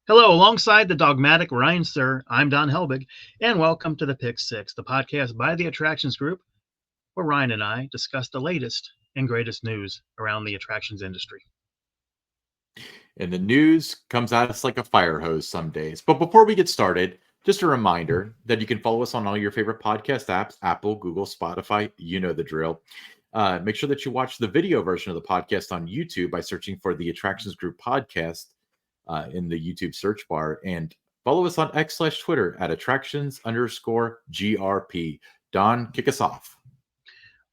Hello, alongside the dogmatic Ryan Sir, I'm Don Helbig, and welcome to the Pick Six, the podcast by the Attractions Group, where Ryan and I discuss the latest and greatest news around the attractions industry. And the news comes at us like a fire hose some days. But before we get started, just a reminder that you can follow us on all your favorite podcast apps, Apple, Google, Spotify, you know the drill. Make sure that you watch the video version of the podcast on YouTube by searching for the Attractions Group podcast in the YouTube search bar, and follow us on X/Twitter at attractions_GRP. Don, kick us off.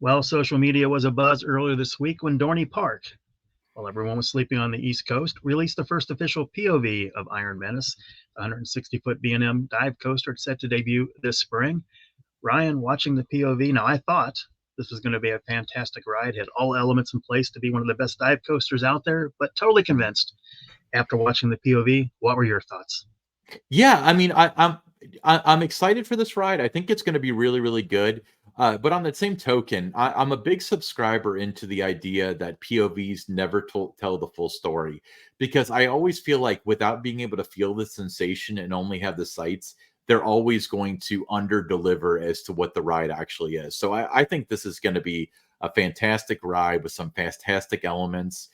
Well, social media was abuzz earlier this week when Dorney Park, while everyone was sleeping on the East Coast, released the first official POV of Iron Menace, the 160-foot B&M dive coaster set to debut this spring. Ryan, watching the POV, now I thought this was going to be a fantastic ride, had all elements in place to be one of the best dive coasters out there, but totally convinced. After watching the POV, what were your thoughts? Yeah, I mean, I'm excited for this ride. I think it's going to be really, really good. But on the same token, I'm a big subscriber into the idea that POVs never tell the full story, because I always feel like without being able to feel the sensation and only have the sights, they're always going to under deliver as to what the ride actually is. So I think this is going to be a fantastic ride with some fantastic elements.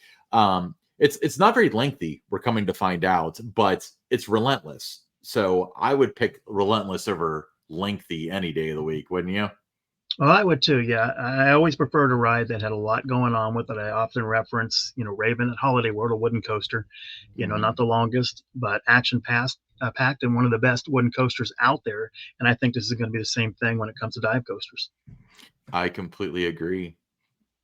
It's not very lengthy, we're coming to find out, but it's relentless. So I would pick relentless over lengthy any day of the week, wouldn't you? Well, I would too. Yeah, I always preferred a ride that had a lot going on with it. I often reference, Raven at Holiday World, a wooden coaster. Not the longest, but action packed and one of the best wooden coasters out there. And I think this is going to be the same thing when it comes to dive coasters. I completely agree.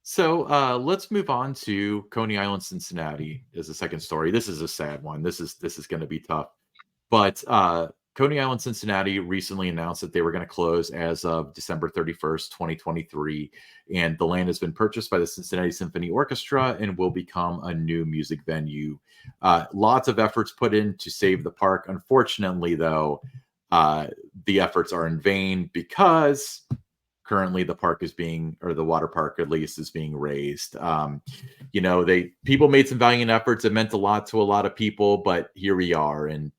So let's move on to Coney Island, Cincinnati as a second story. This is a sad one. This is going to be tough. But Coney Island, Cincinnati recently announced that they were going to close as of December 31st, 2023. And the land has been purchased by the Cincinnati Symphony Orchestra and will become a new music venue. Lots of efforts put in to save the park. Unfortunately, though, the efforts are in vain because currently the park is the water park at least is being raised. People made some valiant efforts. It meant a lot to a lot of people, but here we are. And,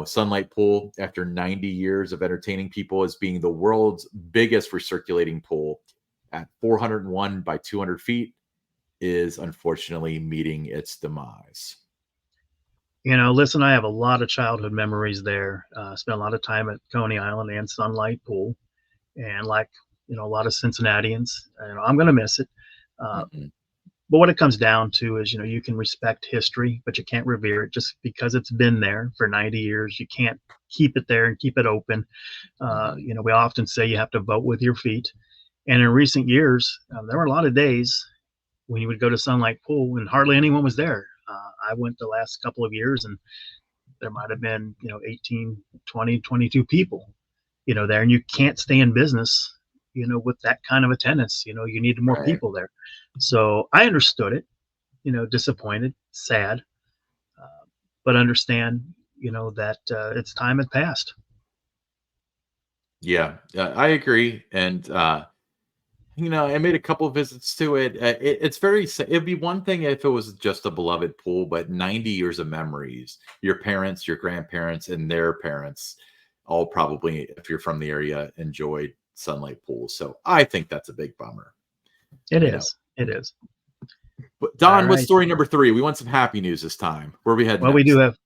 Sunlight Pool, after 90 years of entertaining people as being the world's biggest recirculating pool at 401 by 200 feet, is unfortunately meeting its demise. Listen, I have a lot of childhood memories there. Spent a lot of time at Coney Island and Sunlight Pool. And like, a lot of Cincinnatians, I'm going to miss it. But what it comes down to is, you can respect history, but you can't revere it just because it's been there for 90 years. You can't keep it there and keep it open. We often say you have to vote with your feet. And in recent years, there were a lot of days when you would go to Sunlight Pool and hardly anyone was there. I went the last couple of years and there might have been, 18, 20, 22 people, there, and you can't stay in business, with that kind of attendance. You need more people there. So I understood it, disappointed, sad, but understand, that its time had passed. Yeah, I agree. And, I made a couple of visits to it. It'd be one thing if it was just a beloved pool, but 90 years of memories, your parents, your grandparents, and their parents all probably, if you're from the area, enjoyed Sunlight Pool. So I think that's a big bummer. It is. But Don, what's story number 3? We want some happy news this time. Where we heading? Well, we do have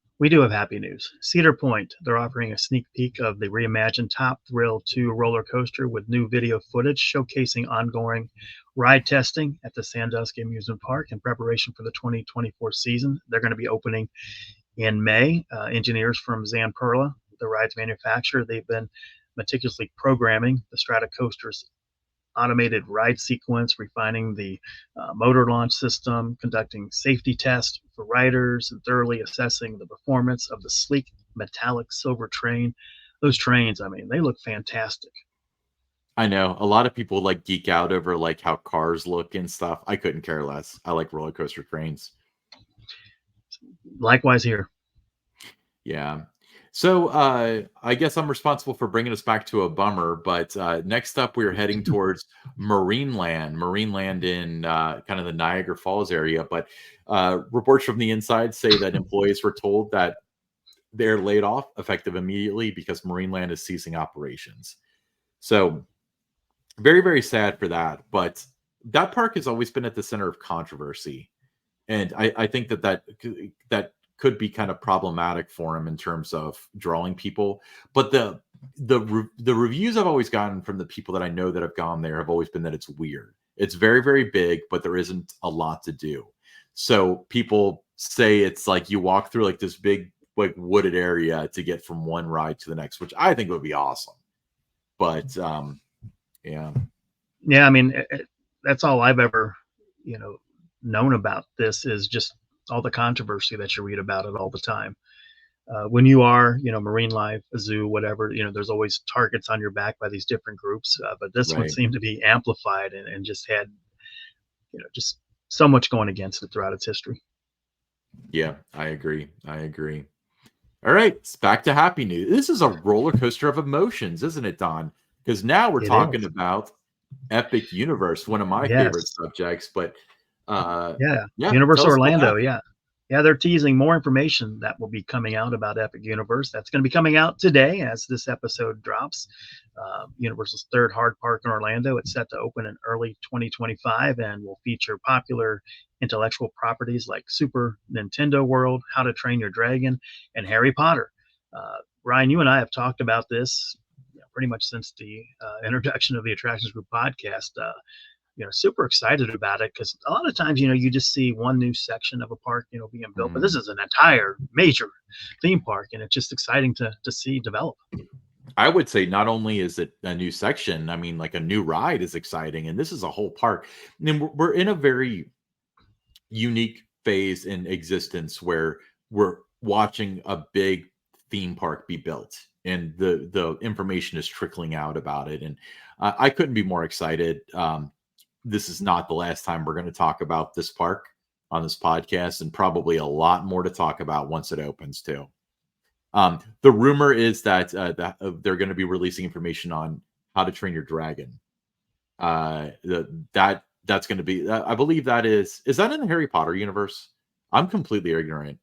happy news. Cedar Point, they're offering a sneak peek of the reimagined Top Thrill 2 roller coaster with new video footage showcasing ongoing ride testing at the Sandusky Amusement Park in preparation for the 2024 season. They're going to be opening in May. Engineers from Zamperla, the ride's manufacturer, they've been meticulously programming the Strata coaster's automated ride sequence, refining the motor launch system, conducting safety tests for riders, and thoroughly assessing the performance of the sleek metallic silver train. Those trains, they look fantastic. I know a lot of people geek out over how cars look and stuff. I couldn't care less. I like roller coaster trains. Likewise here. Yeah. So I guess I'm responsible for bringing us back to a bummer, but next up we're heading towards Marine Land in kind of the Niagara Falls area. But reports from the inside say that employees were told that they're laid off effective immediately because Marine Land is ceasing operations. So very, very sad for that. But that park has always been at the center of controversy, and I think that could be kind of problematic for him in terms of drawing people. But the reviews I've always gotten from the people that I know that have gone there have always been that it's weird. It's very, very big, but there isn't a lot to do. So people say it's like you walk through like this big like wooded area to get from one ride to the next, which I think would be awesome. But yeah, Yeah, I mean, that's all I've ever, known about this is just all the controversy that you read about it all the time. When you are, marine life, a zoo, whatever, there's always targets on your back by these different groups. But this one right. seemed to be amplified and just had, just so much going against it throughout its history. Yeah, I agree. I agree. All right, it's back to happy news. This is a roller coaster of emotions, isn't it, Don? Because now we're It talking is. about Epic Universe, one of my favorite Yes. subjects. But Yeah. yeah, tell Universal us about Orlando. that. Yeah. Yeah, they're teasing more information that will be coming out about Epic Universe. That's going to be coming out today as this episode drops. Universal's third hard park in Orlando. It's set to open in early 2025 and will feature popular intellectual properties like Super Nintendo World, How to Train Your Dragon, and Harry Potter. Ryan, you and I have talked about this pretty much since the introduction of the Attractions Group podcast. Super excited about it because a lot of times, you just see one new section of a park, being built, but this Mhm. is an entire major theme park, and it's just exciting to see develop. I would say not only is it a new section, I mean, like a new ride is exciting, and this is a whole park. And we're in a very unique phase in existence where we're watching a big theme park be built and the information is trickling out about it, and I couldn't be more excited. This is not the last time we're going to talk about this park on this podcast, and probably a lot more to talk about once it opens too. The rumor is that they're going to be releasing information on How to Train Your Dragon. That's going to be. I believe that is that in the Harry Potter universe? I'm completely ignorant.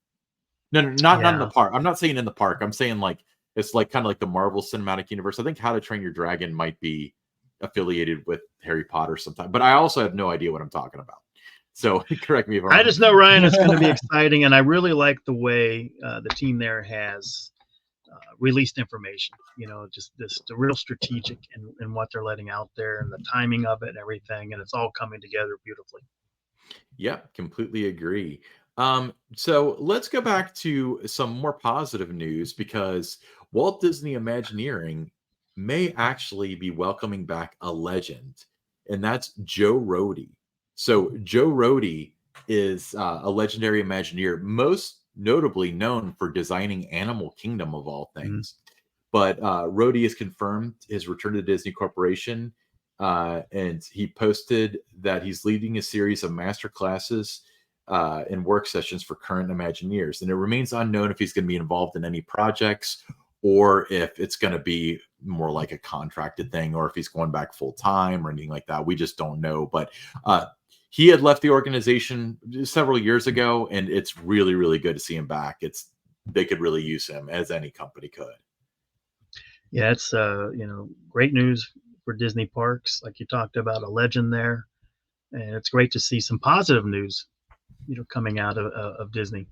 No, no, not in the Yeah. park. I'm not saying in the park. I'm saying like it's like kind of like the Marvel Cinematic Universe. I think How to Train Your Dragon might be affiliated with Harry Potter sometime, but I also have no idea what I'm talking about. So correct me if I'm I wrong. just know, Ryan, it's going to be exciting, and I really like the way the team there has released information. Just the real strategic in what they're letting out there and the timing of it and everything, and it's all coming together beautifully. Yeah, completely agree. So let's go back to some more positive news because Walt Disney Imagineering may actually be welcoming back a legend, and that's Joe Rohde. So Joe Rohde is a legendary Imagineer, most notably known for designing Animal Kingdom of all Mm. things. But Rohde has confirmed his return to Disney Corporation, and he posted that he's leading a series of master classes and work sessions for current Imagineers. And it remains unknown if he's going to be involved in any projects or if it's going to be more like a contracted thing or if he's going back full time or anything like that. We just don't know. But he had left the organization several years ago, and it's really, really good to see him back. They could really use him as any company could. Yeah, it's great news for Disney parks, like you talked about, a legend there, and it's great to see some positive news, coming out of Disney.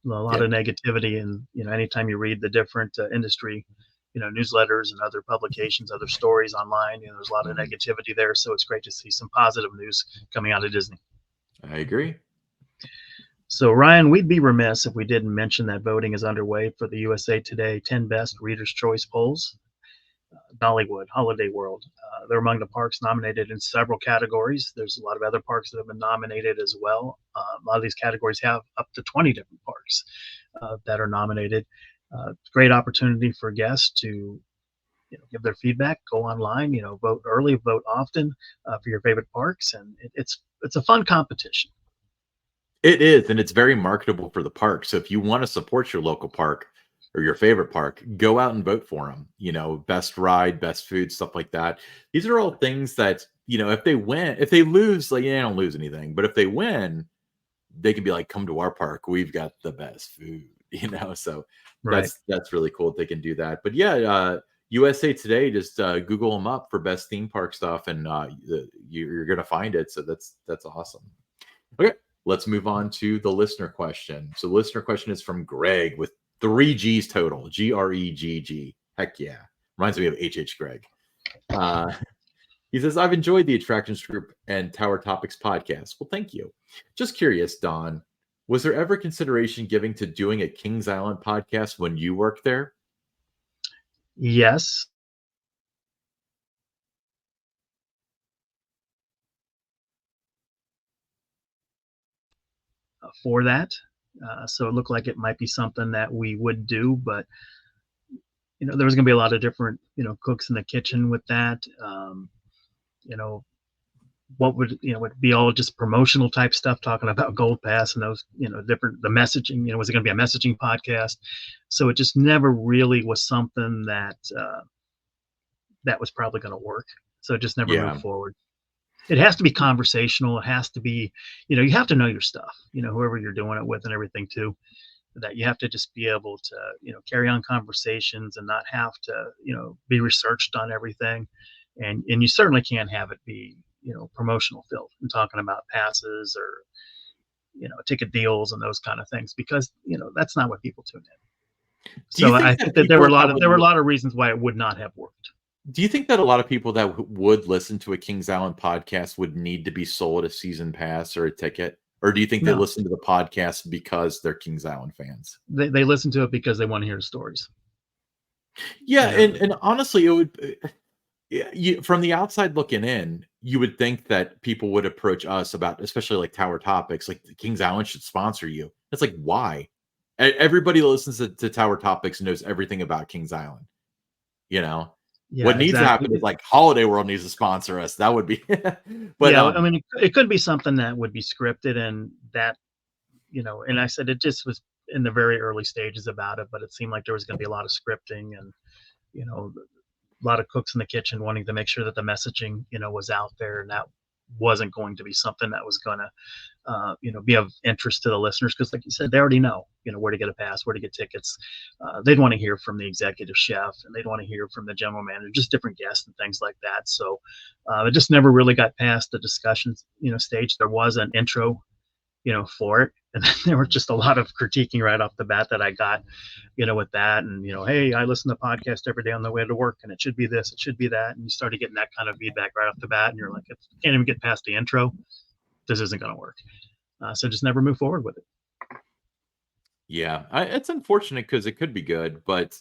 A lot Yeah. of negativity, and anytime you read the different industry, newsletters and other publications, other stories online, there's a lot of Mhm. negativity there. So it's great to see some positive news coming out of Disney. I agree. So, Ryan, we'd be remiss if we didn't mention that voting is underway for the USA Today 10 Best Readers' Choice polls. Dollywood, Holiday World. They're among the parks nominated in several categories. There's a lot of other parks that have been nominated as well. A lot of these categories have up to 20 different parks that are nominated. Great opportunity for guests to give their feedback, go online, vote early, vote often for your favorite parks, and it's a fun competition. It is, and it's very marketable for the park. So if you want to support your local park, or your favorite park, go out and vote for them. Best ride, best food, stuff like that. These are all things that, if they win, if they lose, like, they don't lose anything. But if they win, they can be like, come to our park. We've got the best food, So Right. that's really cool if they can do that. But yeah, USA Today, just Google them up for best theme park stuff, and you're gonna find it. So that's awesome. Okay, let's move on to the listener question. So the listener question is from Greg with 3 G's total. Gregg. Heck yeah. Reminds me of HH Greg. He says, I've enjoyed the Attractions Group and Tower Topics podcast. Well, thank you. Just curious, Don, was there ever consideration given to doing a Kings Island podcast when you worked there? Yes. For that. So it looked like it might be something that we would do, but there was going to be a lot of different, cooks in the kitchen with that. You know, what would be all just promotional type stuff, talking about Gold Pass and those, the messaging, was it going to be a messaging podcast? So it just never really was something that was probably going to work. So it just never moved Yeah. forward. It has to be conversational. It has to be, you have to know your stuff, whoever you're doing it with and everything too, that you have to just be able to, carry on conversations and not have to, be researched on everything. And you certainly can't have it be, promotional filth and talking about passes or, ticket deals and those kind of things, because, that's not what people tune in. Do you So I think think that that there were people a lot that of would there were a lot of reasons why it would not have worked. do you think that a lot of people that would listen to a Kings Island podcast would need to be sold a season pass or a ticket? Or do you think they No, listen to the podcast because they're Kings Island fans? they listen to it because they want to hear the stories. Yeah, You know, and honestly, it would yeah, from the outside looking in, you would think that people would approach us about, especially like Tower Topics, like Kings Island should sponsor you. It's like, why? Everybody that listens to Tower Topics knows everything about Kings Island. You know, what yeah, needs to exactly. happen is like Holiday World needs to sponsor us. That would be, but Yeah, I mean, it could be something that would be scripted, and that, and I said it just was in the very early stages about it, but it seemed like there was going to be a lot of scripting and, a lot of cooks in the kitchen wanting to make sure that the messaging, was out there, and that wasn't going to be something that was going to, be of interest to the listeners, because, like you said, they already know, where to get a pass, where to get tickets. They'd want to hear from the executive chef, and they'd want to hear from the general manager, just different guests and things like that. So it just never really got past the discussion, stage. There was an intro, for it. And then there was just a lot of critiquing right off the bat that I got, with that. And, hey, I listen to podcasts every day on the way to work, and it should be this, it should be that. And you started getting that kind of feedback right off the bat. And you're like, if you can't even get past the intro, this isn't going to work. So just never move forward with it. yeah, it's unfortunate because it could be good. But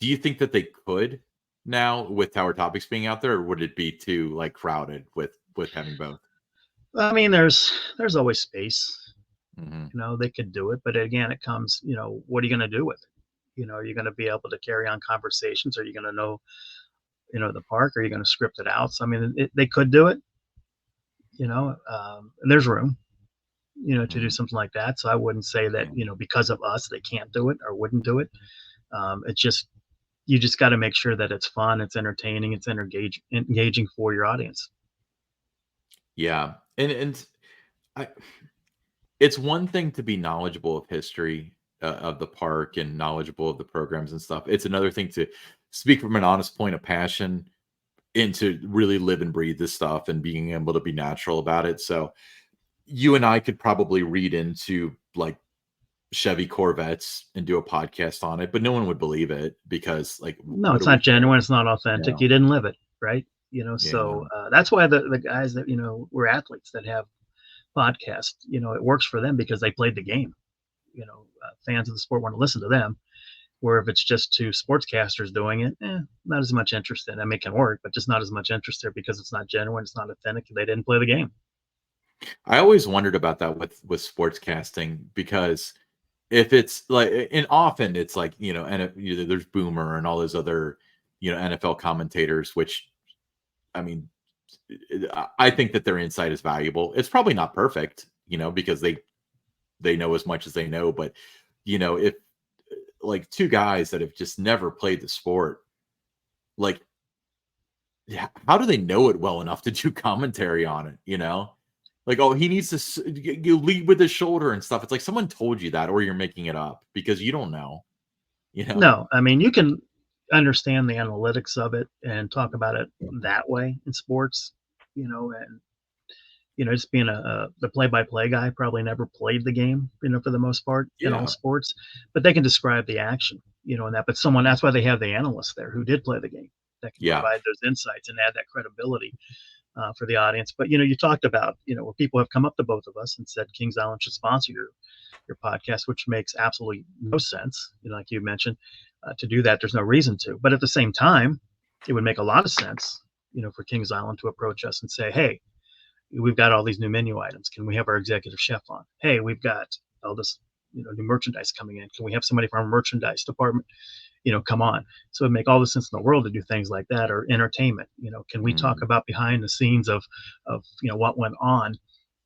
do you think that they could now with Tower Topics being out there, or would it be too like crowded with having both? I mean, there's always space. Hmm. They could do it, but again, it comes, what are you going to do with it? Are you going to be able to carry on conversations? Are you going to know, the park? Are you going to script it out? So I mean, they could do it, and there's room, to do Hmm. something like that. So I wouldn't say that, Yeah. because of us, they can't do it or wouldn't do it. It's just, you just got to make sure that it's fun, it's entertaining, it's engaging for your audience. Yeah, and I, it's one thing to be knowledgeable of history of the park and knowledgeable of the programs and stuff. It's another thing to speak from an honest point of passion and to really live and breathe this stuff and being able to be natural about it. So you and I could probably read into like Chevy Corvettes and do a podcast on it, but no one would believe it because like, No, what it's do we not care? genuine. It's not You authentic. know? You didn't live it, right? Yeah. So that's why the guys that, were athletes that have podcasts, it works for them because they played the game. Fans of the sport want to listen to them. Where if it's just two sportscasters doing it, not as much interest in it. I mean, it can work, but just not as much interest there because it's not genuine, it's not authentic. They didn't play the game. I always wondered about that with sportscasting because if it's like, and often it's like, and there's Boomer and all those other, NFL commentators, which I mean, I think that their insight is valuable. It's probably not perfect, because they know as much as they know, but if like two guys that have just never played the sport. Like, yeah, how do they know it well enough to do commentary on it? You know, like, oh, he needs to you lead with his shoulder and stuff. It's like someone told you that, or you're making it up because you don't know. You know? No, I mean, you can understand the analytics of it and talk about it that way in sports, and just being the play-by-play guy, probably never played the game, for the most part in all Yeah, sports, but they can describe the action, and that. But someone that's why they have the analysts there who did play the game that can yeah, provide those insights and add that credibility for the audience. But you talked about where people have come up to both of us and said Kings Island should sponsor your podcast, which makes absolutely no sense. Like you mentioned, to do that, there's no reason to. But at the same time, it would make a lot of sense, for Kings Island to approach us and say, hey, we've got all these new menu items. Can we have our executive chef on? Hey, we've got all this, new merchandise coming in. Can we have somebody from our merchandise department, come on? So it'd make all the sense in the world to do things like that, or entertainment. Can we talk mm, about behind the scenes of what went on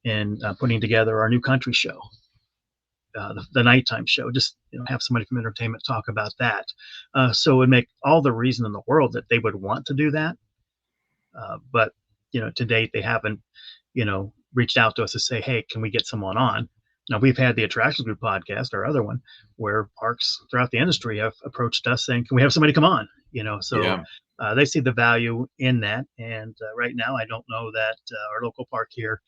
in putting together our new country show, the nighttime show? Just have somebody from entertainment talk about that. So it would make all the reason in the world that they would want to do that. But to date, they haven't reached out to us to say, hey, can we get someone on? Now, we've had the Attractions Group podcast, our other one, where parks throughout the industry have approached us saying, can we have somebody come on? So yeah. they see the value in that. And right now, I don't know that our local park here,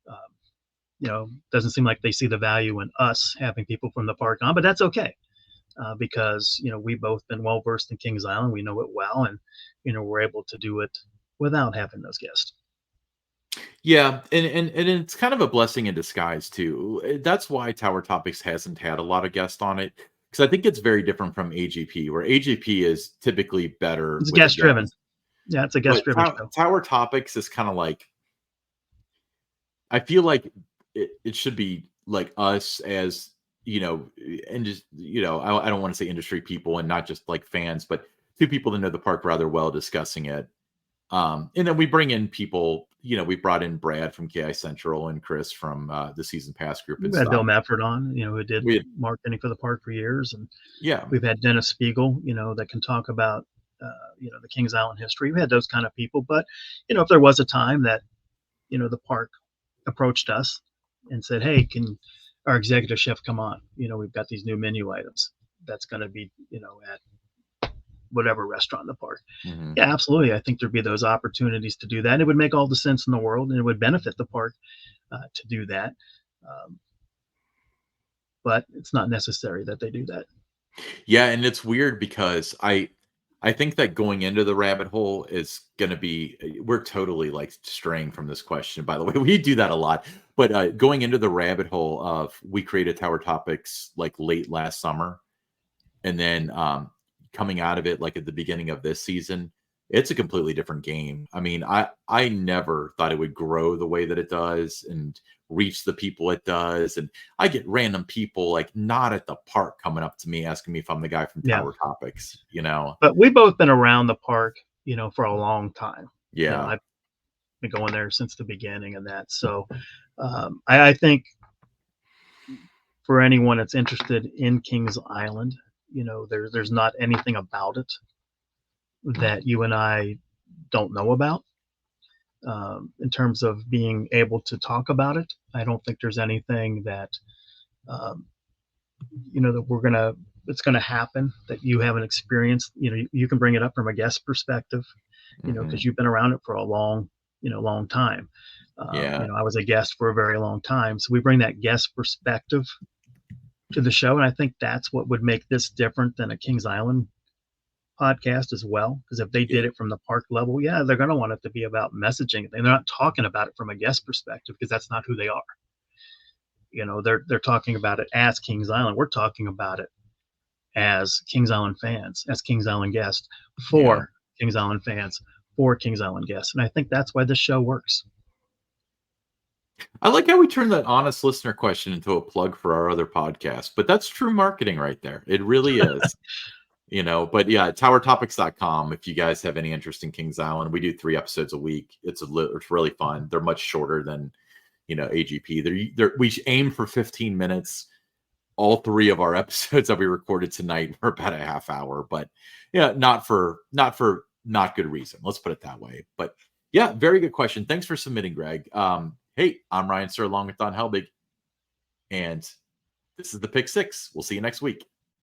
um, doesn't seem like they see the value in us having people from the park on, but that's okay. Because we've both been well versed in Kings Island, we know it well, and we're able to do it without having those guests. Yeah, and it's kind of a blessing in disguise too. That's why Tower Topics hasn't had a lot of guests on it, because I think it's very different from AGP, where AGP is typically better It's with a guest driven. guest. Yeah, it's a guest But driven show. Tower Topics is kind of like, I feel like it should be like us as, and just, I don't want to say industry people and not just like fans, but two people that know the park rather well discussing it. And then we bring in people, we brought in Brad from KI Central and Chris from the Season Pass group and We had Bill stuff. Medford on, who did We had, marketing for the park for years, and yeah, we've had Dennis Spiegel, that can talk about, the Kings Island history. We had those kind of people, but if there was a time that the park approached us and said, "Hey, can our executive chef come on? We've got these new menu items that's going to be, at whatever restaurant in the park." hmm, Yeah, absolutely. I think there'd be those opportunities to do that. And it would make all the sense in the world, and it would benefit the park to do that. Um, but it's not necessary that they do that. yeah, and it's weird because I think that going into the rabbit hole is going to be, we're totally like straying from this question. By the way, we do that a lot, but going into the rabbit hole of, we created Tower Topics like late last summer, and then coming out of it like at the beginning of this season, it's a completely different game. I mean, I never thought it would grow the way that it does and reach the people it does. And I get random people like not at the park coming up to me asking me if I'm the guy from Yeah. Tower Topics, you know? But we've both been around the park, for a long time. Yeah. I've been going there since the beginning and that. So I think for anyone that's interested in Kings Island, there's not anything about it that you and I don't know about. In terms of being able to talk about it, I don't think there's anything that um, that it's gonna happen that you haven't experienced. You can bring it up from a guest perspective, Hmm. because you've been around it for a long time. Yeah. I was a guest for a very long time, so we bring that guest perspective to the show, and I think that's what would make this different than a Kings Island podcast as well. Because if they Yeah. did it from the park level, yeah, they're going to want it to be about messaging, and they're not talking about it from a guest perspective because that's not who they are. They're talking about it as Kings Island. We're talking about it as Kings Island fans, as Kings Island guests, Yeah. for Kings Island fans, for Kings Island guests, and I think that's why this show works. I like how we turned that honest listener question into a plug for our other podcast, but that's true marketing right there. It really is. But yeah, towertopics.com. If you guys have any interest in Kings Island, we do 3 episodes a week. It's really fun. They're much shorter than, AGP. We aim for 15 minutes. all three of our episodes that we recorded tonight were about a half hour, but yeah, not for not good reason. Let's put it that way. But yeah, very good question. Thanks for submitting, Greg. Hey, I'm Ryan Sir along with Don Helbig, and this is the Pick Six. We'll see you next week.